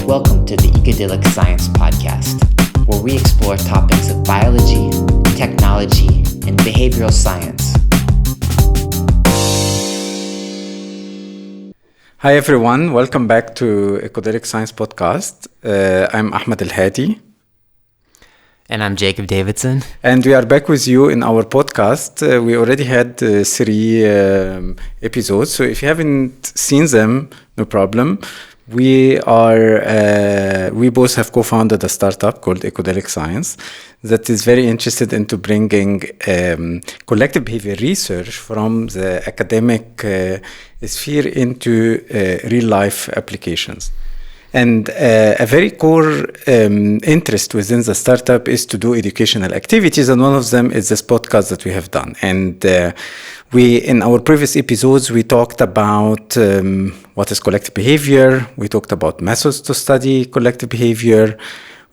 Welcome to the Ecodylic Science Podcast, where we explore topics of biology, technology, and behavioral science. Hi everyone, welcome back to Ecodylic Science Podcast. I'm Ahmed El-Hadi. And I'm Jacob Davidson. And we are back with you in our podcast. We already had 3 episodes, so if you haven't seen them, no problem. We both have co-founded a startup called Ecodylic Science that is very interested into bringing collective behavior research from the academic sphere into real-life applications. And a very core interest within the startup is to do educational activities, and one of them is this podcast that we have done. And in our previous episodes, we talked about what is collective behavior. We talked about methods to study collective behavior.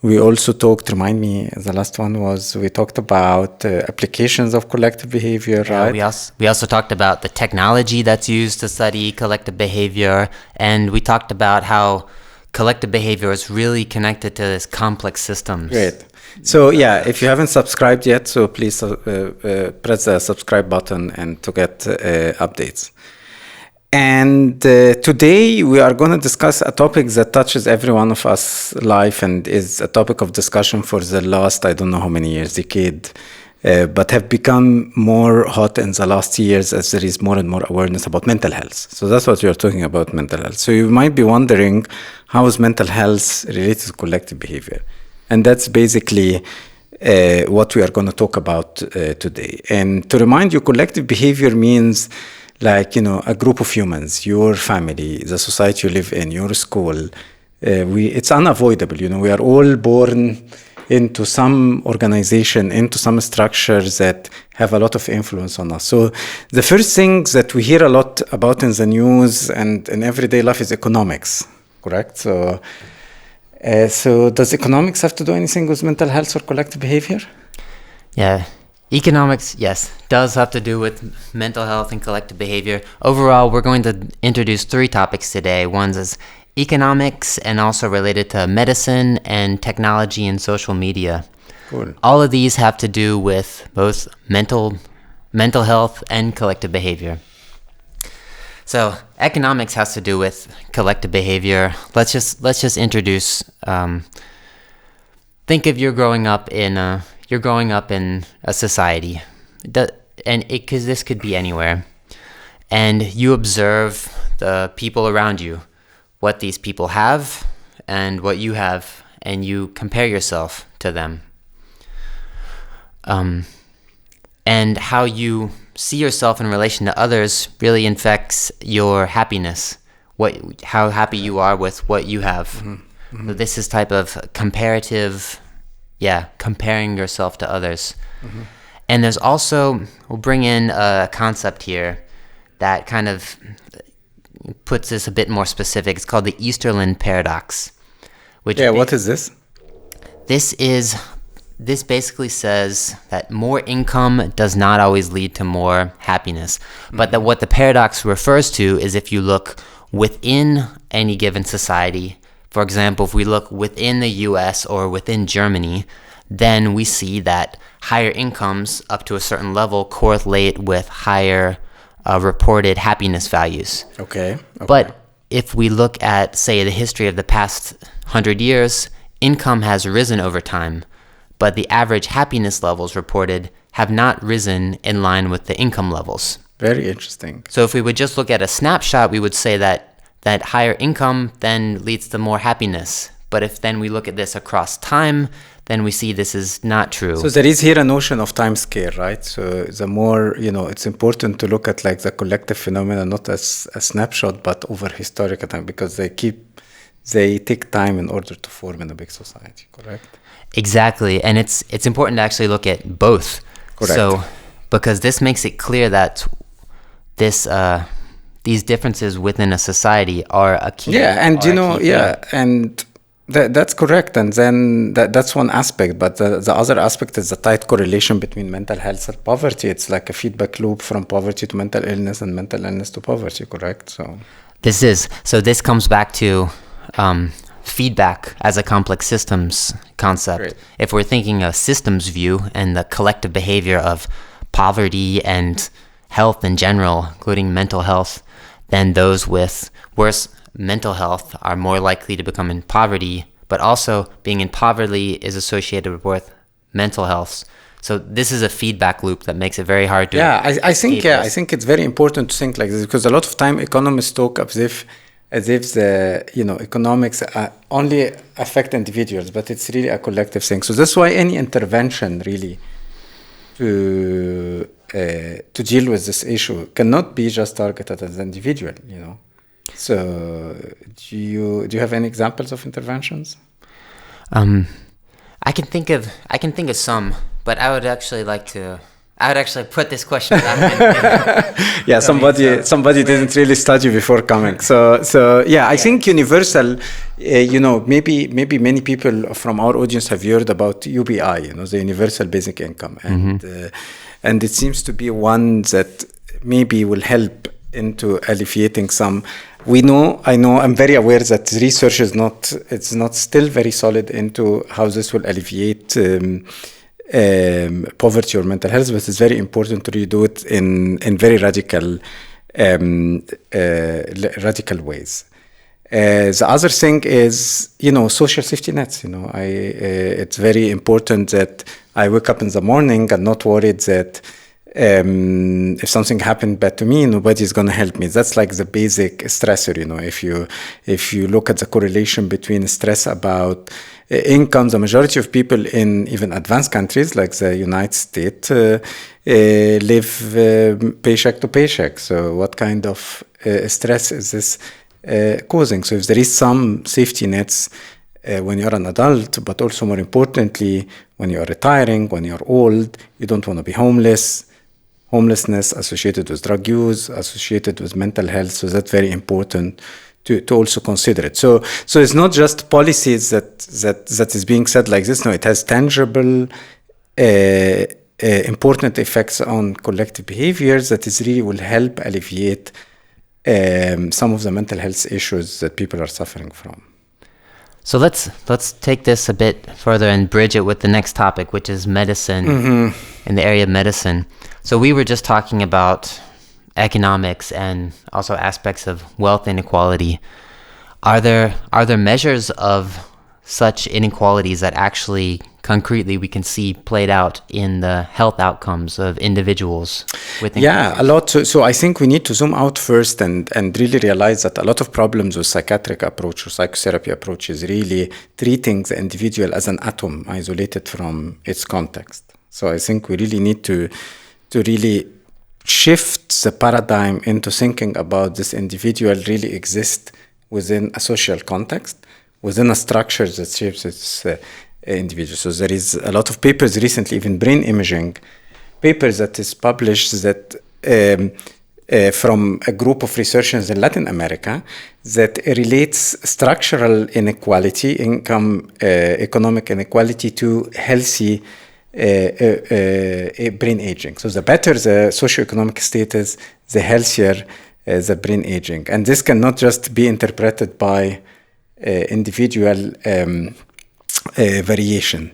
We also talked, remind me, the last one was, we talked about applications of collective behavior, right? We also talked about the technology that's used to study collective behavior, and we talked about how collective behavior is really connected to this complex systems. Great. So if you haven't subscribed yet, so please press the subscribe button and to get updates. And today we are going to discuss a topic that touches every one of us life and is a topic of discussion for the last, I don't know how many years, decade, but have become more hot in the last years as there is more and more awareness about mental health. So that's what you're talking about, mental health. So you might be wondering, how is mental health related to collective behavior? And that's basically what we are going to talk about today. And to remind you, collective behavior means a group of humans, your family, the society you live in, your school. It's unavoidable. We are all born into some organization, into some structures that have a lot of influence on us. So the first thing that we hear a lot about in the news and in everyday life is economics, correct? So does economics have to do anything with mental health or collective behavior? Yeah, economics, yes, does have to do with mental health and collective behavior. Overall, we're going to introduce 3 topics today. One is economics, and also related to medicine and technology and social media. Cool. All of these have to do with both mental health and collective behavior. So economics has to do with collective behavior. Let's just introduce. Think of you're growing up in a society, because this could be anywhere, and you observe the people around you, what these people have and what you have, and you compare yourself to them. And how you see yourself in relation to others really infects your happiness, how happy you are with what you have. Mm-hmm. Mm-hmm. So this is type of comparative, comparing yourself to others. Mm-hmm. And there's also, we'll bring in a concept here that kind of puts this a bit more specific. It's called the Easterlin paradox. What is this? This basically says that more income does not always lead to more happiness. But that what the paradox refers to is if you look within any given society, for example, if we look within the US or within Germany, then we see that higher incomes up to a certain level correlate with higher reported happiness values. Okay. But if we look at, say, the history of the past 100 years, income has risen over time, but the average happiness levels reported have not risen in line with the income levels. Very interesting. So if we would just look at a snapshot, we would say that higher income then leads to more happiness. But if then we look at this across time, then we see this is not true. So there is here a notion of time scale, right? So the more, it's important to look at the collective phenomena, not as a snapshot, but over historical time, because they take time in order to form in a big society, correct? Exactly. And it's important to actually look at both. Correct. So, because this makes it clear that these differences within a society are a key. And that's correct. And then that's one aspect. But the other aspect is the tight correlation between mental health and poverty. It's like a feedback loop from poverty to mental illness and mental illness to poverty, correct? So this comes back to feedback as a complex systems concept. Great. If we're thinking a systems view and the collective behavior of poverty and health in general, including mental health, then those with worse mental health are more likely to become in poverty, but also being in poverty is associated with mental health. So this is a feedback loop that makes it very hard to I think it's very important to think like this, because a lot of time economists talk as if the economics only affect individuals, but it's really a collective thing. So that's why any intervention really to deal with this issue cannot be just targeted as an individual. So do you have any examples of interventions? I can think of some, but I would actually put this question back in. Yeah, somebody didn't really study before coming. So yeah, I think universal, maybe many people from our audience have heard about UBI, the Universal Basic Income. And it seems to be one that maybe will help into alleviating some. I'm very aware that research is not still very solid into how this will alleviate poverty or mental health, but it's very important to do it in very radical ways. The other thing is, social safety nets. It's very important that I wake up in the morning and not worried that if something happened bad to me, nobody's going to help me. That's like the basic stressor. If you look at the correlation between stress about income, the majority of people in even advanced countries like the United States live paycheck to paycheck. So what kind of stress is this causing? So if there is some safety nets when you're an adult, but also more importantly, when you're retiring, when you're old, you don't want to be homeless. Homelessness associated with drug use, associated with mental health. So that's very important to also consider it. So it's not just policies that is being said like this. No, it has tangible, important effects on collective behaviors that is really will help alleviate some of the mental health issues that people are suffering from. So let's take this a bit further and bridge it with the next topic, which is medicine, in the area of medicine. So we were just talking about economics and also aspects of wealth inequality. Are there measures of such inequalities that actually concretely we can see played out in the health outcomes of individuals? A lot. So I think we need to zoom out first and really realize that a lot of problems with psychiatric approach or psychotherapy approach is really treating the individual as an atom isolated from its context. So I think we really need to really shift the paradigm into thinking about this individual really exists within a social context, within a structure that shapes its individual. So there is a lot of papers recently, even brain imaging papers that is published that from a group of researchers in Latin America that relates structural inequality, income, economic inequality to healthy brain aging. So the better the socioeconomic status, the healthier the brain aging. And this cannot just be interpreted by individual variation.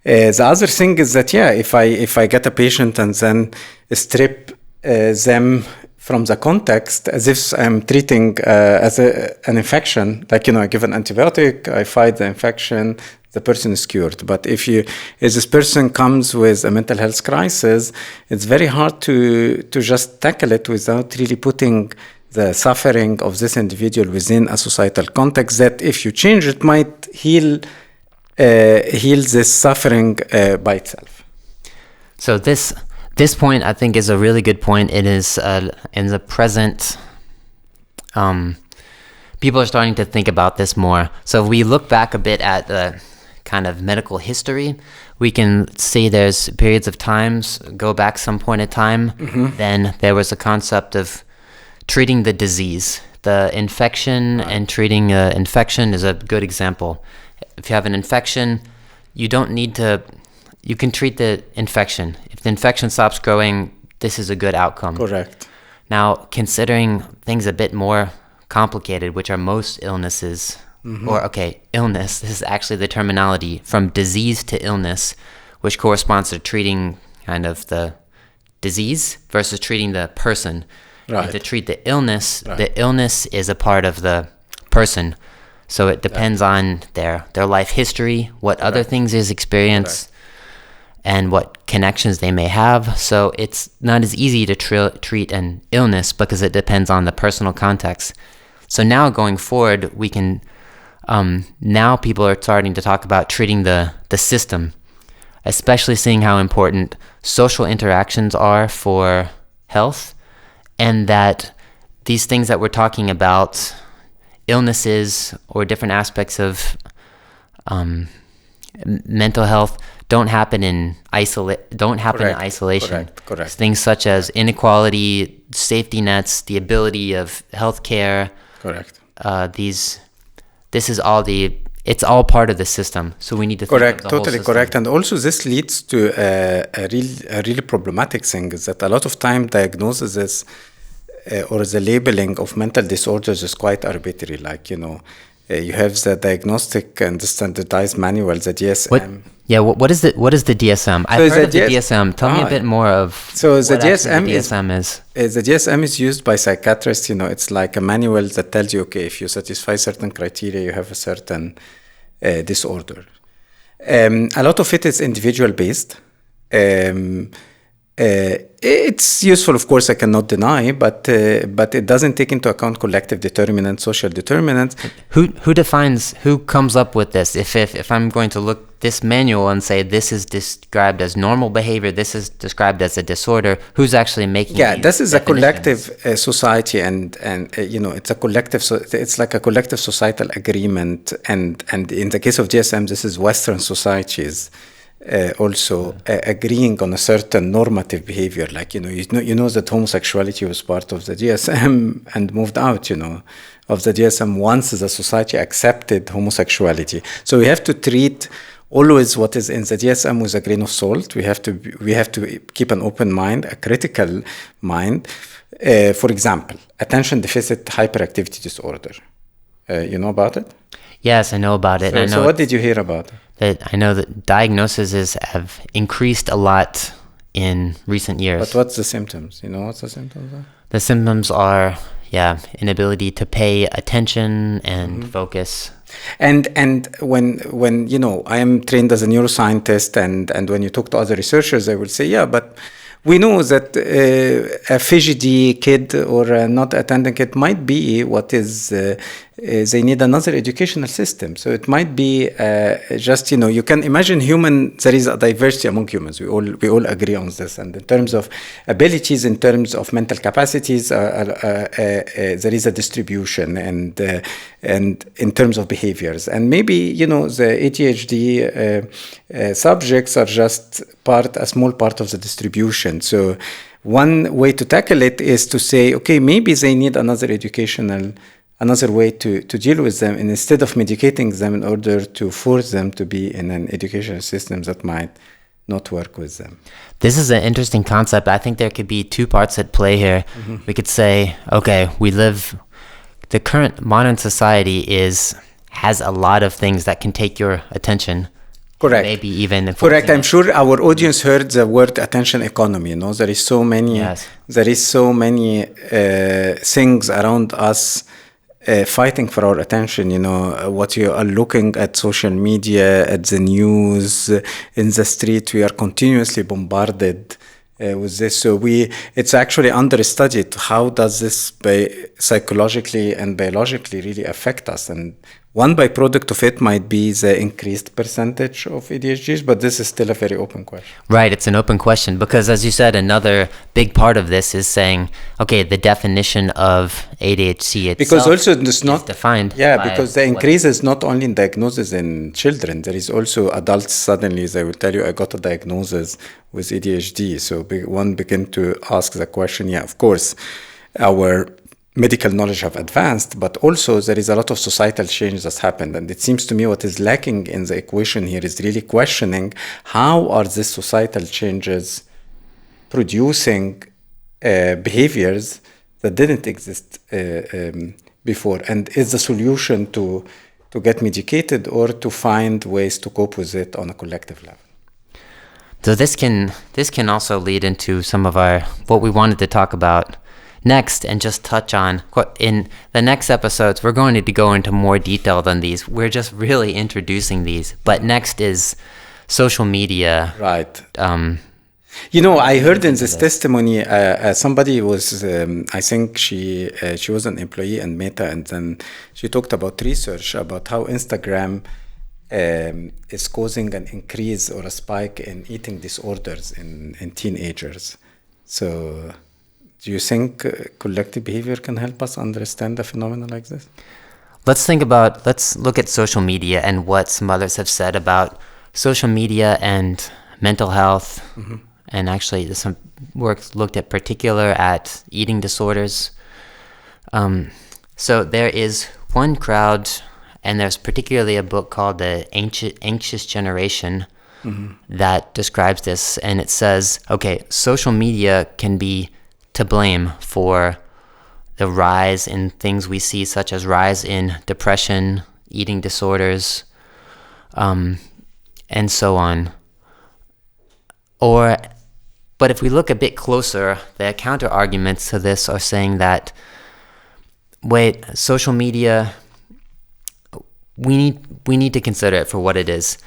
The other thing is that, if I get a patient and then strip them from the context as if I'm treating as an infection, like, I give an antibiotic, I fight the infection, the person is cured. But if this person comes with a mental health crisis, it's very hard to just tackle it without really putting the suffering of this individual within a societal context that, if you change it, might heal this suffering by itself. So this point, I think, is a really good point. It is in the present, people are starting to think about this more. So if we look back a bit at the kind of medical history, we can see there's periods of times, go back some point in time, then there was a concept of treating the disease. The infection and treating infection is a good example. If you have an infection, you can treat the infection. If the infection stops growing, this is a good outcome. Correct. Now, considering things a bit more complicated, which are most illnesses, illness. This is actually the terminology, from disease to illness, which corresponds to treating kind of the disease versus treating the person. Right. And to treat the illness is a part of the person. So it depends on their life history, what other things is experienced, and what connections they may have. So it's not as easy to treat an illness because it depends on the personal context. So now going forward, we can, now people are starting to talk about treating the system, especially seeing how important social interactions are for health, and that these things that we're talking about, illnesses or different aspects of mental health, don't happen in isolation. Correct. Things such as inequality, safety nets, the ability of healthcare. Correct. It's all part of the system. So we need to think of the whole system. Correct. And also this leads to a really problematic thing, is that a lot of time diagnosis is, or the labeling of mental disorders is quite arbitrary. Like, you have the diagnostic and the standardized manual, the DSM. What is the DSM? I've heard of the DSM. Tell me a bit more of what the DSM is. The DSM is used by psychiatrists. It's like a manual that tells you, okay, if you satisfy certain criteria, you have a certain disorder. A lot of it is individual based. It's useful, of course, I cannot deny, but it doesn't take into account collective determinants, social determinants. Who comes up with this? If I'm going to look this manual and say this is described as normal behavior, this is described as a disorder, who's actually making this is a collective society, and it's a collective. So it's like a collective societal agreement, and in the case of DSM, this is Western societies. Also agreeing on a certain normative behavior, like that homosexuality was part of the DSM and moved out of the DSM once the society accepted homosexuality. So we have to treat always what is in the DSM with a grain of salt. We have to keep an open mind, a critical mind. For example, attention deficit hyperactivity disorder. You know about it? Yes, I know about it. So what did you hear about it? I know that diagnoses have increased a lot in recent years. But what's the symptoms? You know what the symptoms are? The symptoms are, inability to pay attention and focus. And when I am trained as a neuroscientist, and when you talk to other researchers, they will say, but we know that a fidgety kid or a not attending kid might be what is, they need another educational system. So it might be just, you can imagine there is a diversity among humans. We all agree on this. And in terms of abilities, in terms of mental capacities, there is a distribution, and in terms of behaviors. And maybe, the ADHD subjects are just a small part of the distribution. So one way to tackle it is to say, okay, maybe they need another way to deal with them, and instead of medicating them in order to force them to be in an educational system that might not work with them. This is an interesting concept. I think there could be two parts at play here. We could say, okay, the current modern society has a lot of things that can take your attention. Correct. Maybe even correct. I'm sure our audience heard the word attention economy. There is so many. Yes. There is so many things around us fighting for our attention. What you are looking at social media, at the news, in the street, we are continuously bombarded with this. So it's actually understudied. How does this psychologically and biologically really affect us? And one byproduct of it might be the increased percentage of ADHDs, but this is still a very open question. Right, it's an open question because, as you said, another big part of this is saying, okay, the definition of ADHD itself because also it's not defined. Yeah, because the increase is not only in diagnosis in children. There is also adults. Suddenly, they will tell you, I got a diagnosis with ADHD. So one begin to ask the question, of course, our medical knowledge have advanced, but also there is a lot of societal change that's happened. And it seems to me what is lacking in the equation here is really questioning how are these societal changes producing behaviors that didn't exist before, and is the solution to to get medicated or to find ways to cope with it on a collective level. So this can also lead into some of what we wanted to talk about next, and just touch on in the next episodes. We're going to go into more detail than these. We're just really introducing these. But next is social media. Right. I heard in this testimony, somebody was, I think she was an employee in Meta, and then she talked about research about how Instagram is causing an increase or a spike in eating disorders in teenagers. So do you think collective behavior can help us understand a phenomenon like this? Let's look at social media and what some others have said about social media and mental health. Mm-hmm. And actually, some work looked at particular at eating disorders. So there is one crowd, and there's particularly a book called The Anxious Generation that describes this. And it says, okay, social media can be to blame for the rise in things we see, such as rise in depression, eating disorders, and so on. But if we look a bit closer, the counter arguments to this are saying that, social media, we need to consider it for what it is.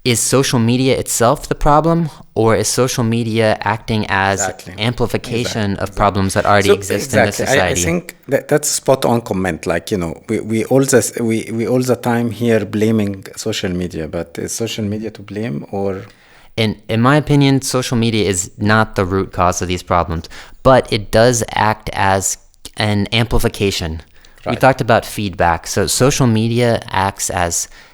Is social media itself the problem, or is social media acting as amplification of problems that already exist in the society? I think that's a spot on comment. Like, we all the time here blaming social media, but is social media to blame, or? In my opinion, social media is not the root cause of these problems, but it does act as an amplification. Right. We talked about feedback. So social media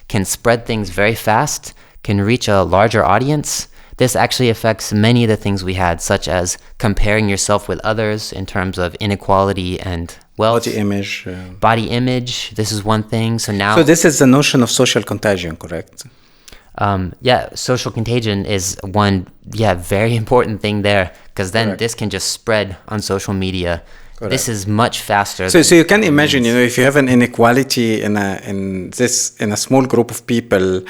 can spread things very fast, can reach a larger audience. This actually affects many of the things we had, such as comparing yourself with others in terms of inequality and wealth. Body image, this is one thing. So this is the notion of social contagion, correct? Social contagion is one, very important thing there, because then this can just spread on social media. Correct. This is much faster. So you can imagine, if you have an inequality in a small group of people,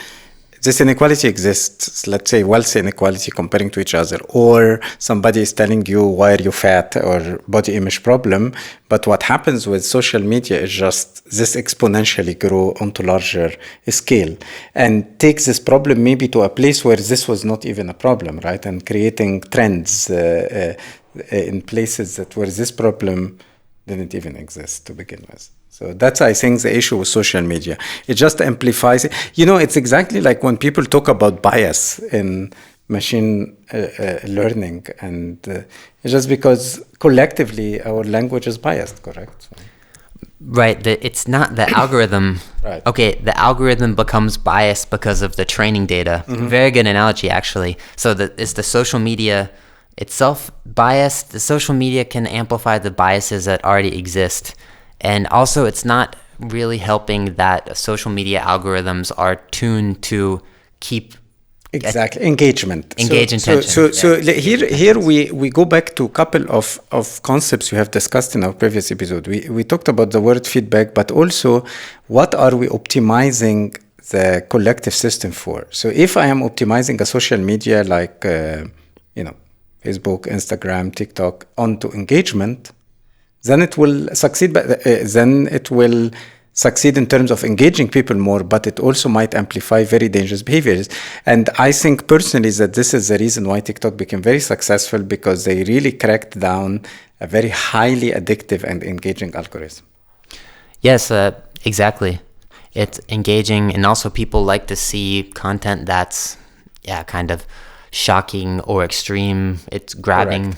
this inequality exists. Let's say wealth inequality comparing to each other, or somebody is telling you why are you fat, or body image problem. But what happens with social media is just this exponentially grow onto larger scale and takes this problem maybe to a place where this was not even a problem, right? And creating trends in places where this problem didn't even exist to begin with. So that's, I think, the issue with social media. It just amplifies it. It's exactly like when people talk about bias in machine learning, and it's just because collectively our language is biased, correct? So. Right. It's not the algorithm. Right. Okay, the algorithm becomes biased because of the training data. Mm-hmm. Very good analogy, actually. So is the social media itself biased? The social media can amplify the biases that already exist. And also, it's not really helping that social media algorithms are tuned to keep engagement. Attention. So here we go back to a couple of concepts we have discussed in our previous episode. We talked about the word feedback, but also what are we optimizing the collective system for? So if I am optimizing a social media like Facebook, Instagram, TikTok onto engagement, then it will succeed. Then it will succeed in terms of engaging people more, but it also might amplify very dangerous behaviors. And I think personally that this is the reason why TikTok became very successful, because they really cracked down a very highly addictive and engaging algorithm. Yes, exactly. It's engaging, and also people like to see content that's kind of shocking or extreme. It's grabbing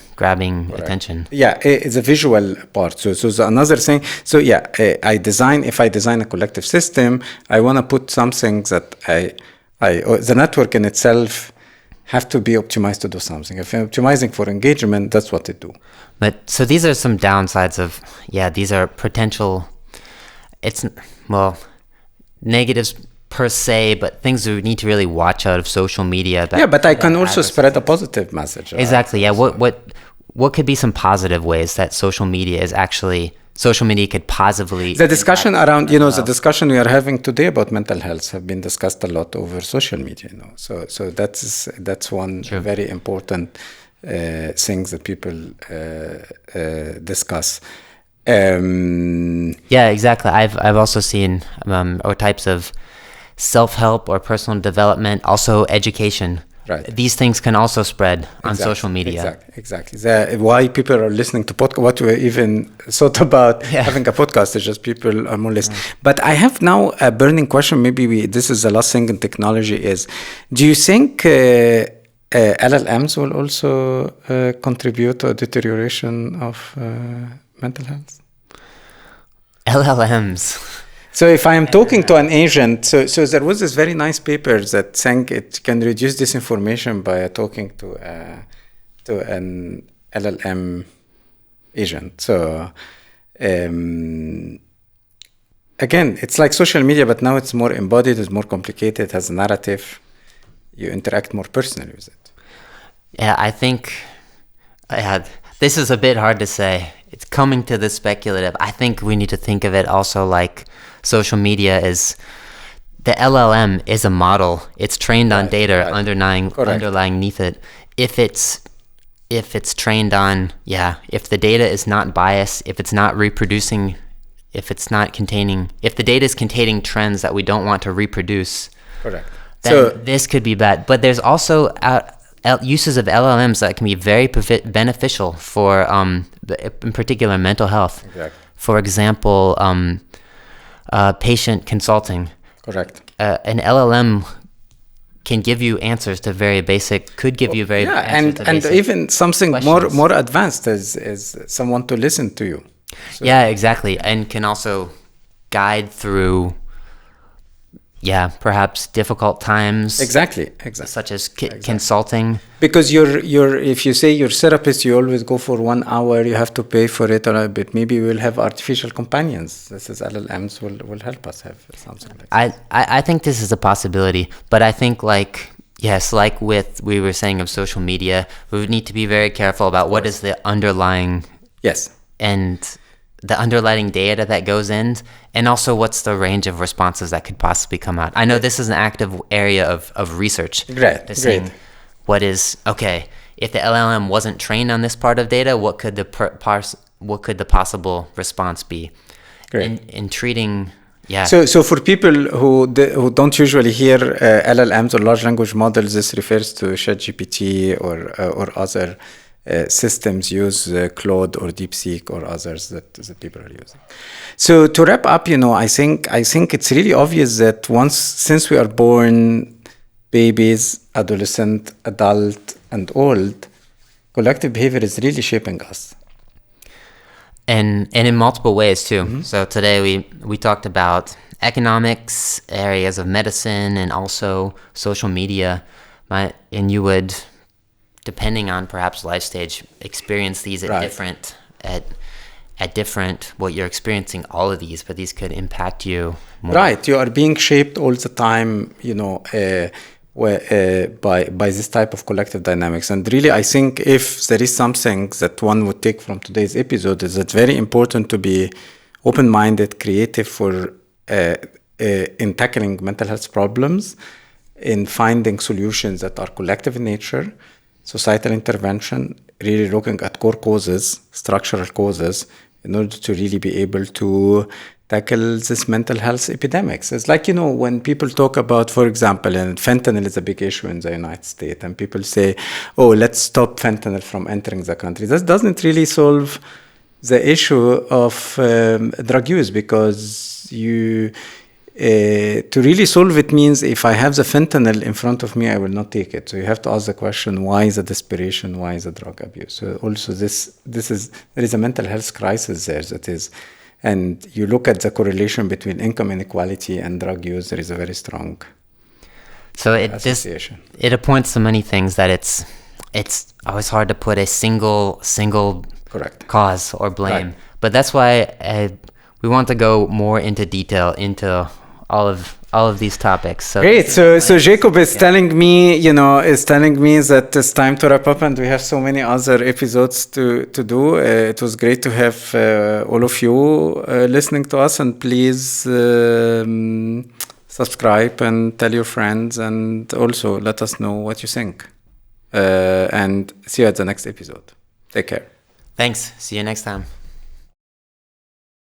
attention. Yeah, it's a visual part. So another thing. So if I design a collective system, I want to put some things that the network in itself have to be optimized to do something. If I'm optimizing for engagement, that's what it do. But so these are some downsides of these are potential. Negatives per se, but things we need to really watch out of social media. But I can also spread a positive message. Exactly. Yeah. What could be some positive ways that social media is actually social media could positively The discussion impact around, mental the health. discussion we are having today about mental health have been discussed a lot over social media, So that's one True. very important thing that people discuss. Yeah, exactly. I've also seen or types of self-help or personal development, also education. Right. These things can also spread on social media. Exactly. Why people are listening to podcast, what we even thought about having a podcast is just people are more listening. But I have now a burning question. Maybe this is the last thing in technology is, do you think LLMs will also contribute to a deterioration of mental health? LLMs. So if I am talking to an agent, so there was this very nice paper that saying it can reduce disinformation by talking to an LLM agent. So again, it's like social media, but now it's more embodied, it's more complicated, it has a narrative. You interact more personally with it. Yeah, I think this is a bit hard to say. It's coming to the speculative. I think we need to think of it also like social media is, the LLM is a model. It's trained on data underlying beneath it. If it's trained on, if the data is not biased, if it's not reproducing, if the data is containing trends that we don't want to reproduce, then this could be bad. But there's also uses of LLMs that can be very beneficial for, in particular, mental health. Exactly. For example, patient consulting. Correct. An LLM can give you answers to very basic, and even something questions. more advanced is someone to listen to you. So. Yeah, exactly, and can also guide through, perhaps difficult times. Exactly. Such as consulting. Because if you say your therapist, you always go for 1 hour, you have to pay for it, but maybe we'll have artificial companions. This is LLMs will help us have something like that. I think this is a possibility, but I think like with we were saying of social media, we would need to be very careful about what is the underlying and the underlying data that goes in, and also what's the range of responses that could possibly come out. I know this is an active area of research. Great. What is, if the LLM wasn't trained on this part of data, what could the possible response be? Great. In treating, So for people who don't usually hear LLMs or large language models, this refers to ChatGPT or other systems use Claude or DeepSeek or others that people are using. So to wrap up, I think it's really obvious that since we are born, babies, adolescent, adult, and old, collective behavior is really shaping us. And in multiple ways too. Mm-hmm. So today we talked about economics, areas of medicine, and also social media. And you would, depending on perhaps life stage, experience these at different what you're experiencing all of these, but these could impact you more. Right, you are being shaped all the time, by this type of collective dynamics. And really, I think if there is something that one would take from today's episode, is that very important to be open-minded, creative in tackling mental health problems, in finding solutions that are collective in nature, societal intervention, really looking at core causes, structural causes, in order to really be able to tackle this mental health epidemics. It's like, when people talk about, for example, and fentanyl is a big issue in the United States, and people say, let's stop fentanyl from entering the country. This doesn't really solve the issue of drug use, because to really solve it means if I have the fentanyl in front of me, I will not take it. So you have to ask the question, why is the desperation? Why is the drug abuse? So also there is a mental health crisis there that is, and you look at the correlation between income inequality and drug use, there is a very strong association. It points to many things that it's always hard to put a single correct cause or blame. Right. But that's why we want to go more into detail into all of these topics. So great. So Jacob is telling me, that it's time to wrap up, and we have so many other episodes to do. It was great to have all of you listening to us, and please subscribe and tell your friends, and also let us know what you think. And see you at the next episode. Take care. Thanks. See you next time.